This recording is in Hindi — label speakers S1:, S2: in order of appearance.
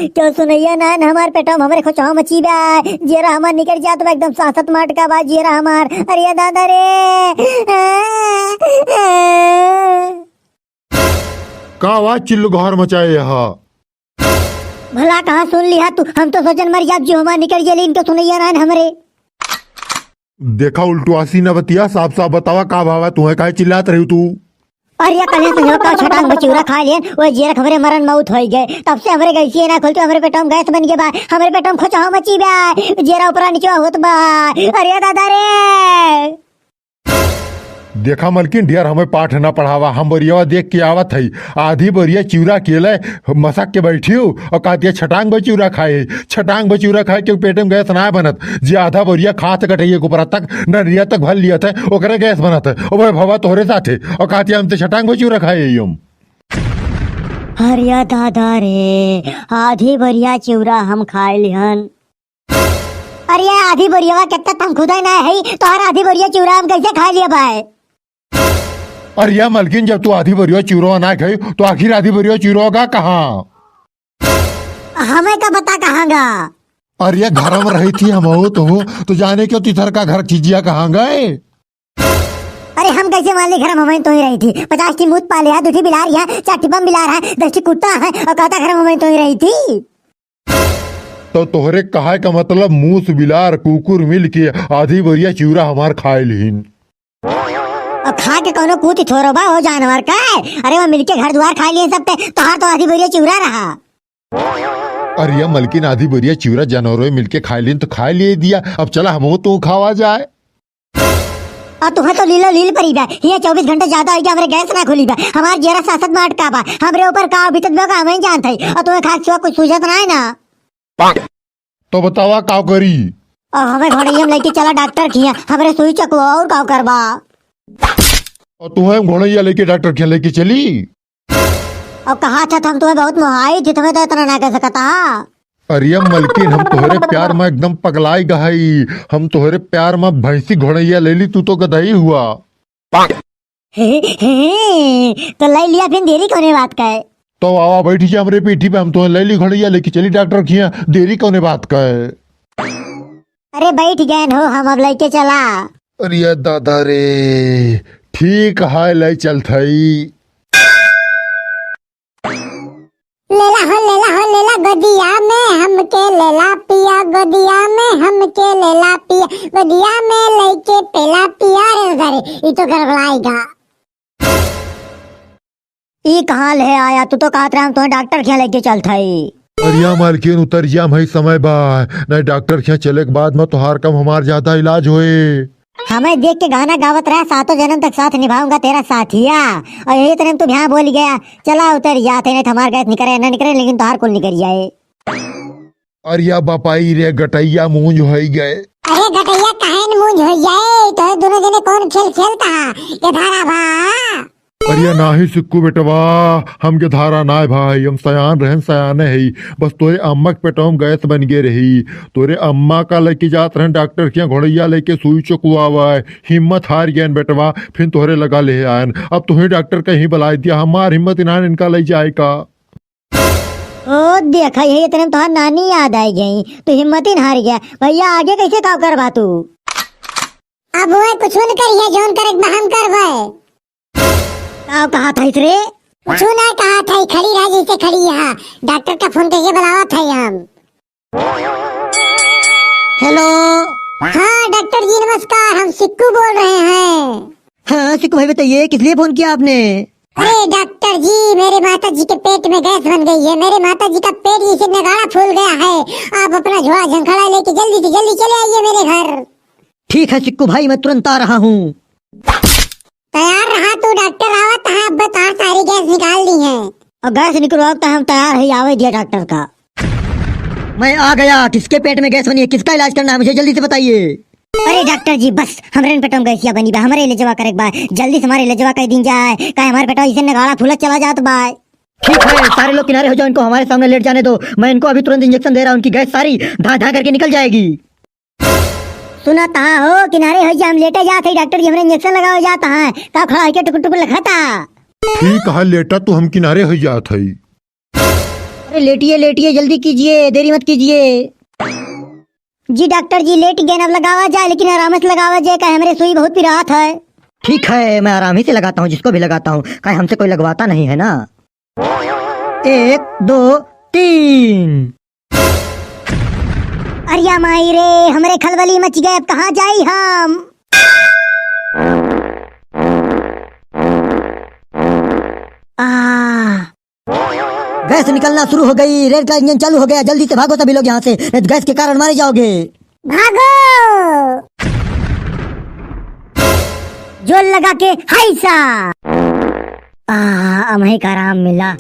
S1: क्यों सुनैया ना हमार पेटो में हमरे खोचो मची बा जेरा हमार निकल जात बा एकदम सासत माट का बा जेरा हमार। अरे दादा रे
S2: का आवाज चिल्लू घर मचाए यहाँ।
S1: भला कहाँ सुन लिया तू, हम तो सोचन मर जात जो हमार निकल गेली इनको सुनैया ना हमरे।
S2: देखा उल्टू आसी न बतिया, साफ साफ बतावा का भावा तुम्हें काहे चिल्लात रही तू।
S1: अरे कल तो का छटांग बचूरा खा लियन वो जेरा हमरे मरण मौत होई गए तब से हमरे गैसी ना खोलते हमरे पेटो में गैस बन के बा हमरे पेटो में खोचा मची बा जेरा ऊपर नीचे होत बा। अरे दादा रे
S2: देखा मलकिन ढेर हमें पाठ न पढ़ावा, हम बरियावा देख के आवत है आधी बरिया चिवरा केले मसक के बैठी हूँ और कहती छटांग बचूरा खाए छटांग बचूरा खाए क्योंकि पेट में गैस ना बनत। जे आधा बरिया खात कटैया ऊपर तक नरिया तक भर लिया था ओकरे गैस बनत है और भवा तोहरे साथे और कहती हम तो छटांग बचूरा खाए हम।
S1: अरे दादा रे आधी बरिया चिवरा हम खाए लिहन। अरे आधी बरियावा कितना तुम खुदा ना है तो हर आधी बरिया चिवरा हम कैसे खा लिया भाई।
S2: अरे या मलकिन जब तू आधी बरिया चिवरा ना खाई तो आखिर आधी बरिया चिवरा होगा कहाँ।
S1: हमें का पता कहाँ गा।
S2: अरे ये घर में रही थी हम हो तो जाने क्यों तिथर का घर खिजिया कहाँ गए।
S1: अरे हम कैसे मान ली घर में हमें तो ही रही थी 50 की मूत पाले है 2 बिलार है 4 बम बिलार है 10 कुत्ता है और कहता घर में हमें तो ही रही थी।
S2: तो तोहरे कहा का मतलब मूस बिलार कुकुर मिल के आधी बरिया चिवरा हमार खाए लीन
S1: और खा के कोनो कूती थोरो बा हो जानवर का है। अरे वो मिलके घर द्वार खा लिए सब पे तो हर तो आधी बरिया चिवरा रहा।
S2: अरे या मलकिन आधी बरिया चिवरा जानवरों मिलके खाए लीन तो खा लिए दिया अब चला हम तो खावा जाए।
S1: और तुम्हें तो लीलो लील परी बा ये 24 घंटे ज्यादा हो गया हमरे गैस ना खुली बा हमार जेरा सासत में अटका बा हमरे ऊपर का बीतत बा का हमें जानत है और तुम्हें खास कुछ सूझत ना है ना।
S2: तो बतावा का करी।
S1: और हमें घोड़ैया में लेके चला डॉक्टर किया हमरे सुई चकवा और का करबा।
S2: और तुम्हें घोड़ैया लेके डॉक्टर के लेके चली
S1: और कहा था हम तुम्हें बहुत मुहाई थी तुम्हें तो इतना ना कह सकता।
S2: अरे मलकिन हम तोहरे प्यार में एकदम पगलाई गई हम तोहरे प्यार में भैंसी घोड़ैया ले ली तू तो गदही हुआ।
S1: तो ले लिया फिर देरी कोने बात का है।
S2: तो आवा बैठी जा हमरे पीठी पे हम तुम्हें ले ली घोड़ैया लेके चली डॉक्टर किया देरी कोने बात का है।
S1: अरे बैठ गए हो हम अब लेके चला।
S2: अरे दादा रे ठीक है ले चल थई।
S1: लेला गदिया में हमके लेला पिया गदिया में हमके लेला पिया गदिया में लेके पेला पिया रे सारे ये तो गड़बड़ाएगा। ये कहाँ ले आया तू तो कहत रहा हम तुम्हें डॉक्टर क्या लेके चल थई।
S2: अरिया मालकिन उतर जा भाई समय बा नहीं डॉक्टर क्या चले के बाद में तोहार कम हमार ज्यादा इलाज होए।
S1: हमें देख के गाना गावत रहा 7 जन्म तक साथ निभाऊंगा तेरा साथिया और यही तरह तू यहाँ बोल गया चला उतर जाते नहीं हमार गैस निकले न निकले लेकिन तोहार कुल निकल जाए।
S2: अरिया बापाई रे गटैया मूंज हो गए।
S1: अरे गटैया काहे न मूंज हो जाए तो दोनों जने कौन खेल खेलता ये धारा भा।
S2: अरिया नाही सिक्कू बेटवा हम के धारा ना भाई हम सयान रहन सयाने है बस तोरे अम्मा के पेटों में गैस बन गए रही तोरे अम्मा का लेके जात रहन डॉक्टर के घोड़ैया लेके सुई चुकवावा हिम्मत हार गया बेटवा फिर तोहरे लगा ले आयन अब तुम्हें डॉक्टर कहीं बुला दिया हमार हिम्मत इनान इनका ले जाए का।
S1: ओ देखा यही इतने तो नानी याद आई गई तो हिम्मत ही हार गया भैया आगे कैसे काम करवा तू। अब वो कुछ न करिए जोन करे हम करवाए। कहा था रे कुछ ना कहा था खड़ी रह जैसे खड़ी यहाँ डॉक्टर का फोन करके बुलावा था हम। हेलो हाँ डॉक्टर जी नमस्कार हम सिक्कू बोल रहे हैं।
S3: हाँ सिक्कू भाई बताइए किस लिए फोन किया आपने।
S1: अरे डॉक्टर जी मेरे माता जी के पेट में गैस बन गई है मेरे माता जी का पेट जैसे नगाड़ा फूल गया है आप अपना झोला झंखड़ा लेके जल्दी से जल्दी चले आइए मेरे घर।
S3: ठीक है सिक्कू भाई मैं तुरंत आ रहा हूँ।
S1: तैयार रहा तू डॉक्टर आवत है अब बता सारी गैस निकाल दी है और गैस निकलवाता हम तैयार है आवे दिया डॉक्टर का।
S3: मैं आ गया किसके पेट में गैस बनी है किसका इलाज करना है मुझे जल्दी से बताइए।
S1: अरे डॉक्टर जी बस हमारे पेटों में गैसिया बनी बा हमारे ले जवा करे बा जल्दी से हमारे ले जवा कर दिन जाए का हमारे पेटो इसे नगाड़ा फूलत चला जात बा।
S3: ठीक है सारे लोग किनारे हो जाओ इनको हमारे सामने लेट जाने दो मैं इनको अभी तुरंत इंजेक्शन दे रहा हूँ उनकी गैस सारी धा धा करके निकल जाएगी।
S1: सुना तहा हो किनारे हो जा हम लेटे जाते डॉक्टर जी हमारे इंजेक्शन लगाओ जाता है का खड़ा होके टुकुर टुकुर लखाता।
S2: ठीक है लेटा तू हम किनारे हो जात हई।
S3: अरे लेटिए लेटिए, जल्दी कीजिए, देरी मत कीजिए।
S1: जी डॉक्टर जी लेट गए, अब लगावा जाए लेकिन आराम से लगावा जाए, का हमारे सुई बहुत पिरात है।
S3: ठीक है, मैं आराम ही से लगाता हूँ, जिसको भी लगाता हूँ, कहीं हमसे कोई लगवाता नहीं है ना। 1 2 3।
S1: अरिया माई रे, हमरे खलबली मच गए, अब कहाँ जाई हम।
S3: गैस निकलना शुरू हो गई, रेल का इंजन चालू हो गया, जल्दी से भागो सभी लोग यहाँ से, नहीं तो गैस के कारण मारे जाओगे।
S1: भागो, जोर लगा के हाय सा। हमें का आराम मिला।